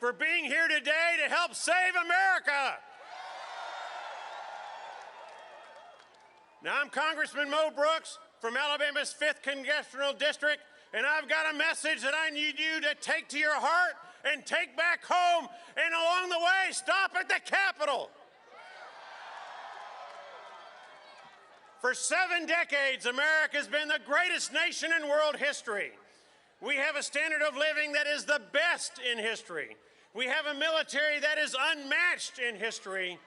for being here today to help save America. Now, I'm Congressman Mo Brooks from Alabama's 5th Congressional District, and I've got a message that I need you to take to your heart and take back home, and along the way, stop at the Capitol. For 7 decades, America has been the greatest nation in world history. We have a standard of living that is the best in history. We have a military that is unmatched in history.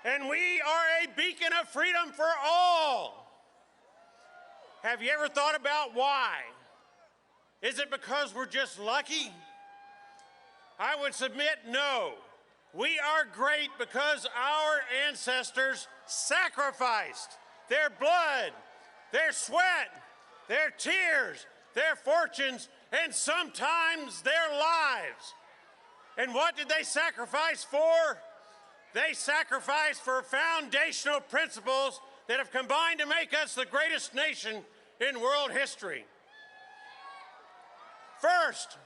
And we are a beacon of freedom for all. Have you ever thought about why? Is it because we're just lucky? I would submit no. We are great because our ancestors sacrificed their blood, their sweat, their tears, their fortunes, and sometimes their lives. And what did they sacrifice for? They sacrificed for foundational principles that have combined to make us the greatest nation in world history. First,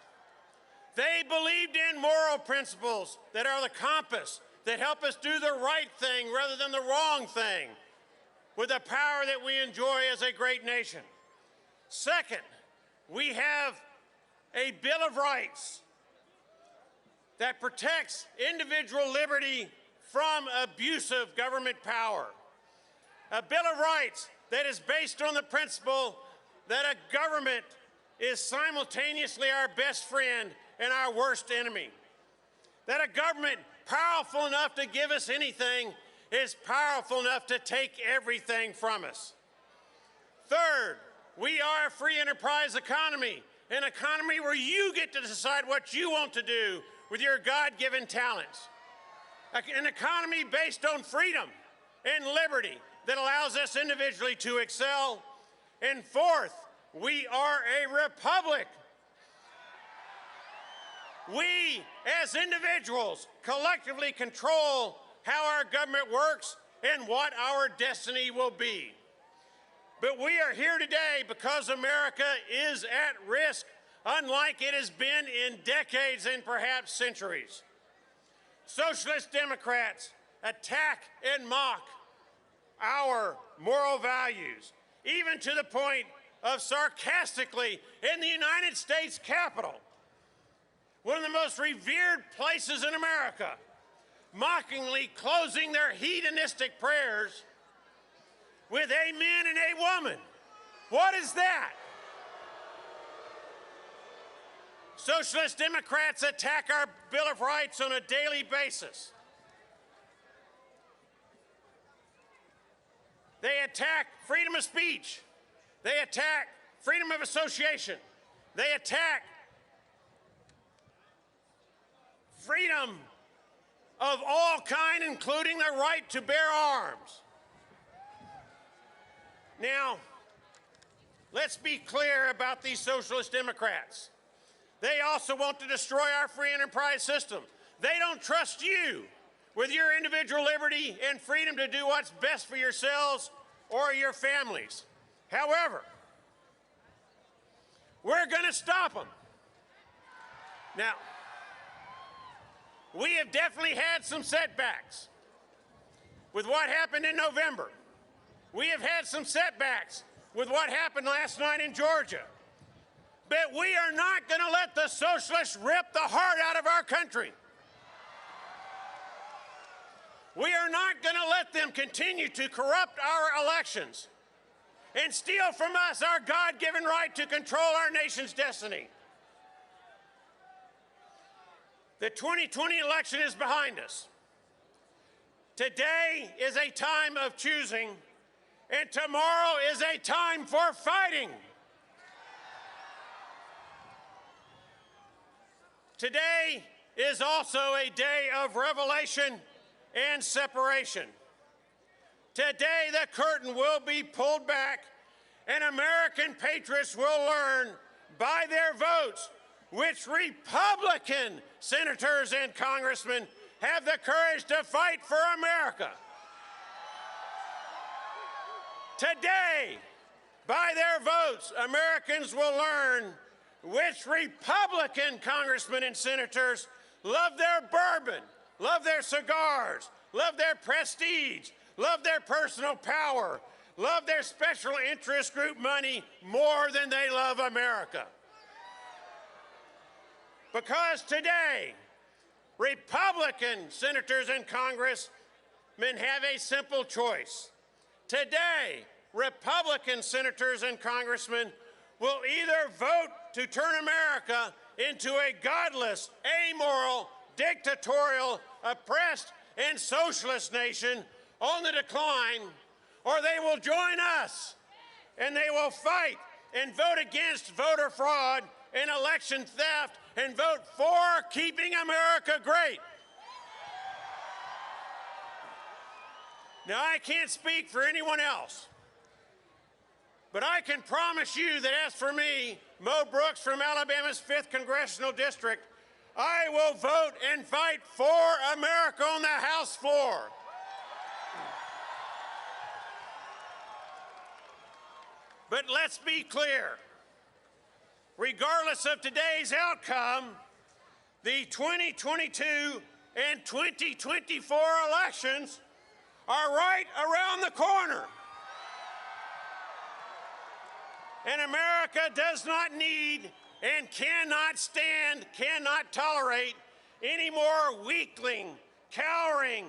they believed in moral principles that are the compass that help us do the right thing rather than the wrong thing, with the power that we enjoy as a great nation. Second, we have a Bill of Rights that protects individual liberty from abusive government power. A Bill of Rights that is based on the principle that a government is simultaneously our best friend and our worst enemy. That a government powerful enough to give us anything is powerful enough to take everything from us. Third, we are a free enterprise economy, an economy where you get to decide what you want to do with your God-given talents. An economy based on freedom and liberty that allows us individually to excel. And fourth, we are a republic. We, as individuals, collectively control how our government works and what our destiny will be. But we are here today because America is at risk, unlike it has been in decades and perhaps centuries. Socialist Democrats attack and mock our moral values, even to the point of sarcastically in the United States Capitol, one of the most revered places in America, mockingly closing their hedonistic prayers with a man and a woman. What is that? Socialist Democrats attack our Bill of Rights on a daily basis. They attack freedom of speech. They attack freedom of association. They attack freedom of all kind, including the right to bear arms. Now, let's be clear about these socialist Democrats. They also want to destroy our free enterprise system. They don't trust you with your individual liberty and freedom to do what's best for yourselves or your families. However, we're going to stop them. Now, we have definitely had some setbacks with what happened in November. We have had some setbacks with what happened last night in Georgia. But we are not going to let the socialists rip the heart out of our country. We are not going to let them continue to corrupt our elections and steal from us our God-given right to control our nation's destiny. The 2020 election is behind us. Today is a time of choosing, and tomorrow is a time for fighting. Today is also a day of revelation and separation. Today, the curtain will be pulled back, and American patriots will learn by their votes which Republican senators and congressmen have the courage to fight for America. Today, by their votes, Americans will learn which Republican congressmen and senators love their bourbon, love their cigars, love their prestige, love their personal power, love their special interest group money more than they love America. Because today, Republican senators and congressmen have a simple choice. Today, Republican senators and congressmen will either vote to turn America into a godless, amoral, dictatorial, oppressed, and socialist nation on the decline, or they will join us and they will fight and vote against voter fraud and election theft and vote for keeping America great. Now, I can't speak for anyone else, but I can promise you that as for me, Mo Brooks from Alabama's 5th Congressional District, I will vote and fight for America on the House floor. But let's be clear. Regardless of today's outcome, the 2022 and 2024 elections are right around the corner. And America does not need and cannot stand, cannot tolerate any more weakling, cowering,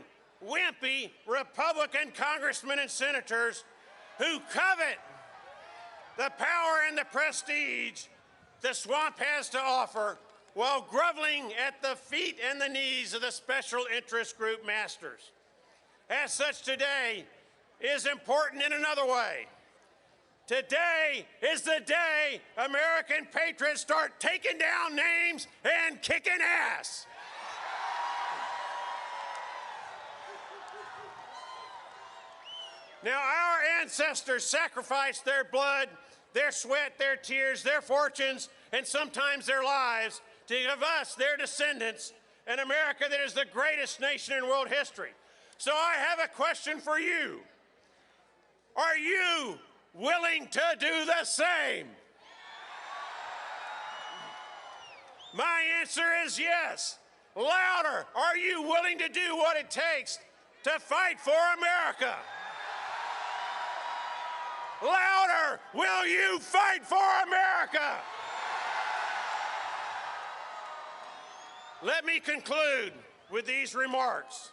wimpy Republican congressmen and senators who covet the power and the prestige the swamp has to offer while groveling at the feet and the knees of the special interest group masters. As such, today is important in another way. Today is the day American patriots start taking down names and kicking ass. Now, our ancestors sacrificed their blood, their sweat, their tears, their fortunes, and sometimes their lives to give us, their descendants, an America that is the greatest nation in world history. So I have a question for you. Are you willing to do the same? My answer is yes. Louder, are you willing to do what it takes to fight for America? Louder, will you fight for America? Let me conclude with these remarks.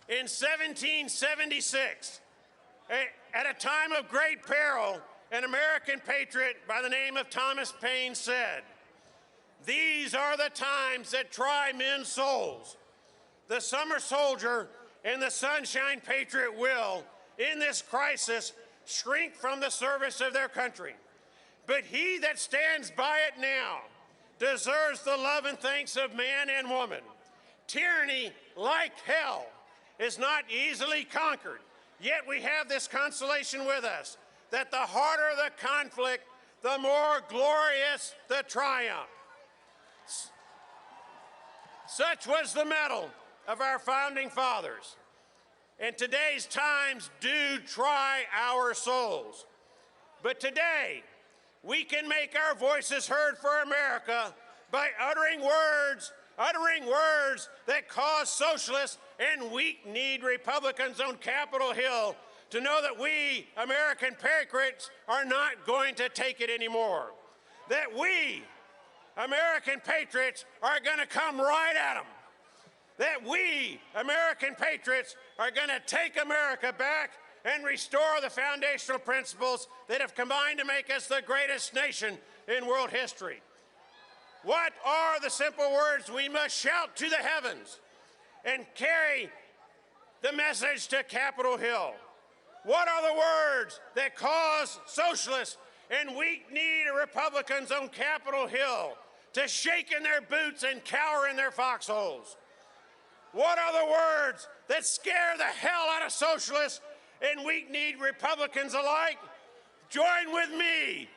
In 1776, at a time of great peril, an American patriot by the name of Thomas Paine said, "These are the times that try men's souls. The summer soldier and the sunshine patriot will, in this crisis, shrink from the service of their country. But he that stands by it now deserves the love and thanks of man and woman. Tyranny, like hell, is not easily conquered. Yet we have this consolation with us, that the harder the conflict, the more glorious the triumph." Such was the mettle of our founding fathers. And today's times do try our souls. But today, we can make our voices heard for America by uttering words that cause socialists and weak-kneed Republicans on Capitol Hill to know that we, American patriots, are not going to take it anymore. That we, American patriots, are going to come right at them. That we, American patriots, are going to take America back and restore the foundational principles that have combined to make us the greatest nation in world history. What are the simple words we must shout to the heavens and carry the message to Capitol Hill? What are the words that cause socialists and weak-kneed Republicans on Capitol Hill to shake in their boots and cower in their foxholes? What are the words that scare the hell out of socialists and weak-kneed Republicans alike? Join with me.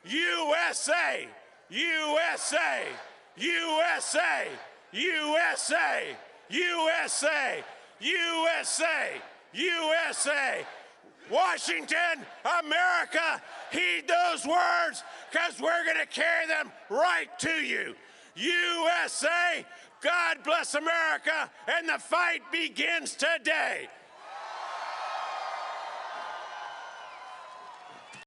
USA, USA, USA, USA, USA, USA, USA. Washington, America, heed those words, because we're going to carry them right to you. USA, God bless America, and the fight begins today.